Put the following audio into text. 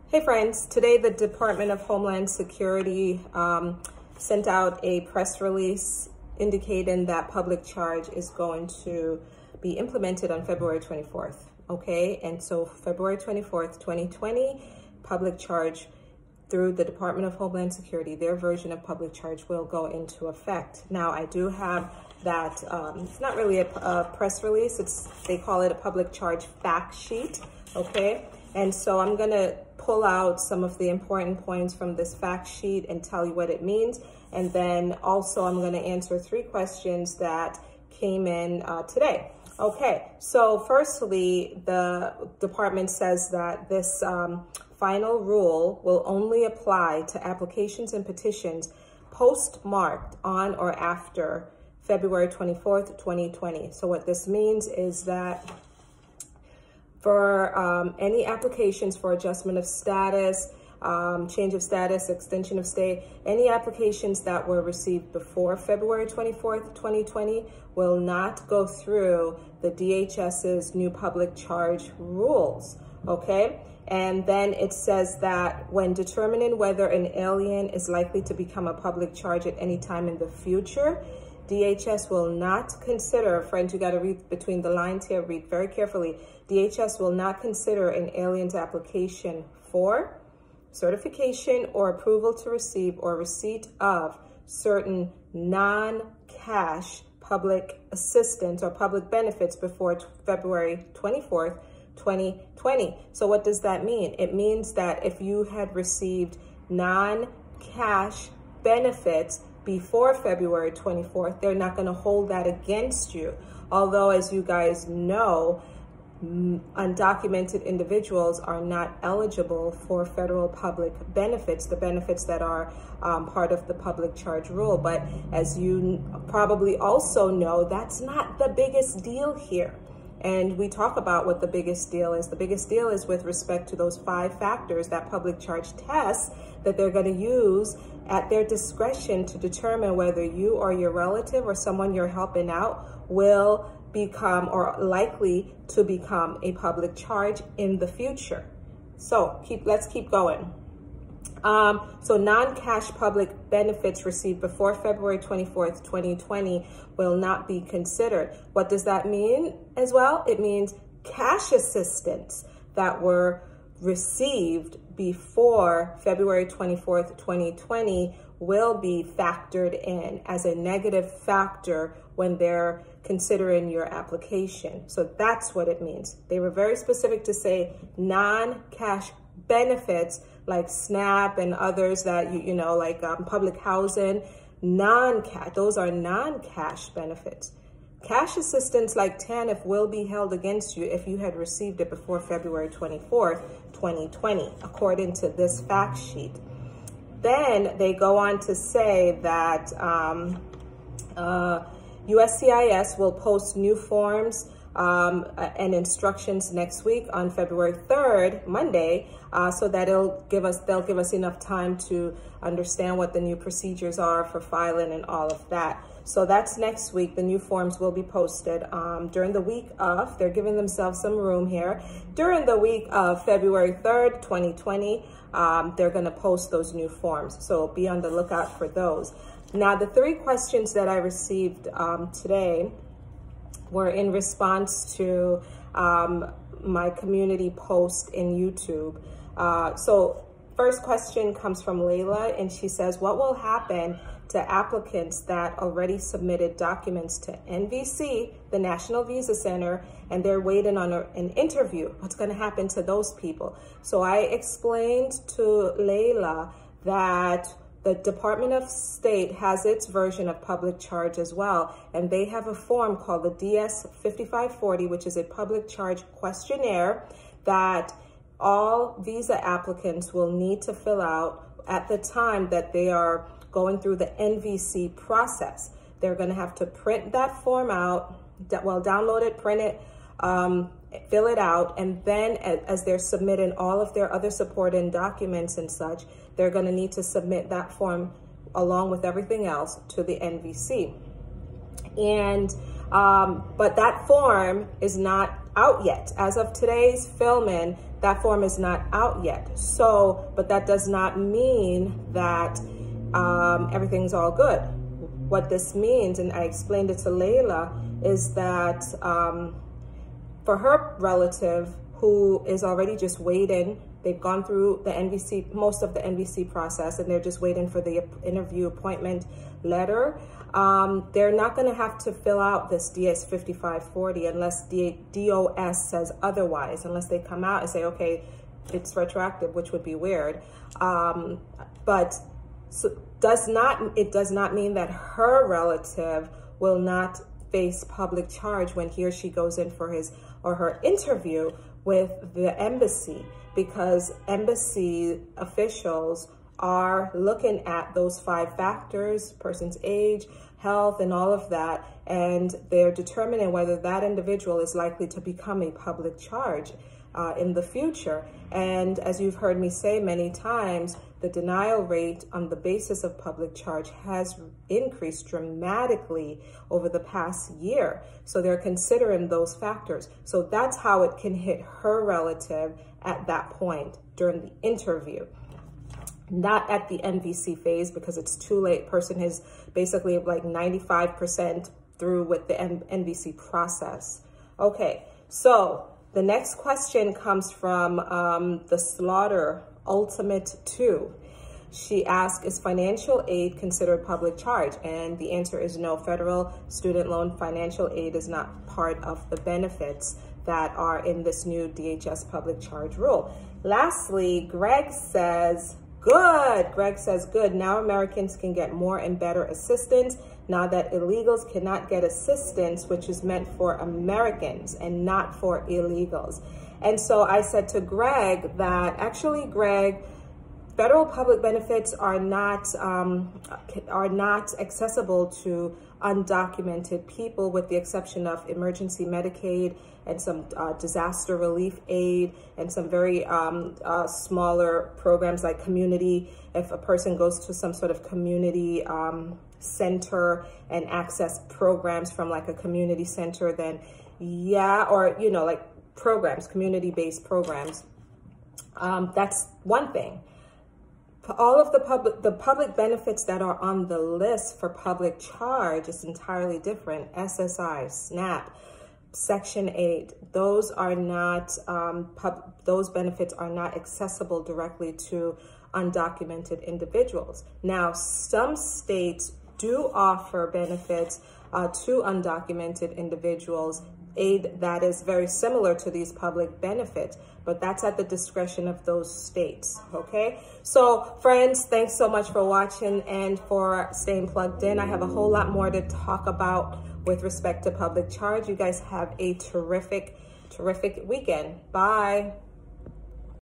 Hey friends, today the Department of Homeland Security sent out a press release indicating that public charge is going to be implemented on February 24th, okay? And so February 24th, 2020, public charge through the Department of Homeland Security, their version of public charge will go into effect. Now, I do have that, it's not really a press release, they call it a public charge fact sheet, okay? And so I'm gonna pull out some of the important points from this fact sheet and tell you what it means. And then also I'm gonna answer 3 questions that came in today. Okay, so firstly, the department says that this final rule will only apply to applications and petitions postmarked on or after February 24th, 2020. So what this means is that for any applications for adjustment of status, change of status, extension of stay, any applications that were received before February 24th, 2020 will not go through the DHS's new public charge rules, okay? And then it says that when determining whether an alien is likely to become a public charge at any time in the future, DHS will not consider, friends, you got to read between the lines here, read very carefully. DHS will not consider an alien's application for certification or approval to receive or receipt of certain non-cash public assistance or public benefits before February 24th, 2020. So what does that mean? It means that if you had received non-cash benefits before February 24th, they're not going to hold that against you. Although, as you guys know, undocumented individuals are not eligible for federal public benefits, the benefits that are part of the public charge rule. But as you probably also know, that's not the biggest deal here. And we talk about what the biggest deal is. The biggest deal is with respect to those 5 factors, that public charge test that they're going to use at their discretion to determine whether you or your relative or someone you're helping out will become or likely to become a public charge in the future. So let's keep going. So non-cash public benefits received before February 24th, 2020 will not be considered. What does that mean as well? It means cash assistance that were received before February 24th, 2020 will be factored in as a negative factor when they're considering your application. So that's what it means. They were very specific to say non-cash benefits like SNAP and others that, you know, like public housing, non-cash, those are non-cash benefits. Cash assistance like TANF will be held against you if you had received it before February 24th, 2020, according to this fact sheet. Then they go on to say that USCIS will post new forms and instructions next week on February 3rd, Monday, so that they'll give us enough time to understand what the new procedures are for filing and all of that. So that's next week. The new forms will be posted during the week of, they're giving themselves some room here, during the week of February 3rd, 2020, they're gonna post those new forms. So be on the lookout for those. Now, the 3 questions that I received today were in response to my community post in YouTube. So first question comes from Layla, and she says, what will happen to applicants that already submitted documents to NVC, the National Visa Center, and they're waiting on an interview? What's going to happen to those people? So I explained to Layla that the Department of State has its version of public charge as well, and they have a form called the DS-5540, which is a public charge questionnaire that all visa applicants will need to fill out at the time that they are going through the NVC process. They're going to have to print that form out, well, download it, print it, fill it out, and then as they're submitting all of their other supporting documents and such, they're going to need to submit that form along with everything else to the NVC. And but that form is not out yet. As of today's filming, That form is not out yet. So, but that does not mean that everything's all good. What this means, and I explained it to Layla, is that for her relative who is already just waiting, they've gone through the NVC, most of the NVC process, and they're just waiting for the interview appointment letter. They're not going to have to fill out this DS 5540 unless DOS says otherwise, unless they come out and say, okay, it's retroactive, which would be weird. But so it does not mean that her relative will not face public charge when he or she goes in for his or her interview with the embassy, because embassy officials are looking at those 5 factors, person's age, health, and all of that, and they're determining whether that individual is likely to become a public charge in the future. And as you've heard me say many times, the denial rate on the basis of public charge has increased dramatically over the past year. So they're considering those factors. So that's how it can hit her relative at that point during the interview. Not at the MVC phase, because it's too late. Person is basically like 95% through with the NVC process. Okay, so the next question comes from the Slaughter Ultimate 2. She asked, is financial aid considered public charge? And the answer is no. Federal student loan financial aid is not part of the benefits that are in this new DHS public charge rule. Lastly, Greg says, good. Greg says, good. Now Americans can get more and better assistance now that illegals cannot get assistance, which is meant for Americans and not for illegals. And so I said to Greg that actually, Greg, federal public benefits are not accessible to undocumented people, with the exception of emergency Medicaid and some disaster relief aid and some very smaller programs like community. If a person goes to some sort of community center and access programs from like a community center, then yeah, or you know, like programs, community-based programs, that's one thing. All of the public benefits that are on the list for public charge is entirely different. SSI, SNAP, Section 8, those are not, those benefits are not accessible directly to undocumented individuals. Now, some states do offer benefits to undocumented individuals, aid that is very similar to these public benefits, but that's at the discretion of those states, okay? So friends, thanks so much for watching and for staying plugged in. I have a whole lot more to talk about with respect to public charge. You guys have a terrific weekend. Bye.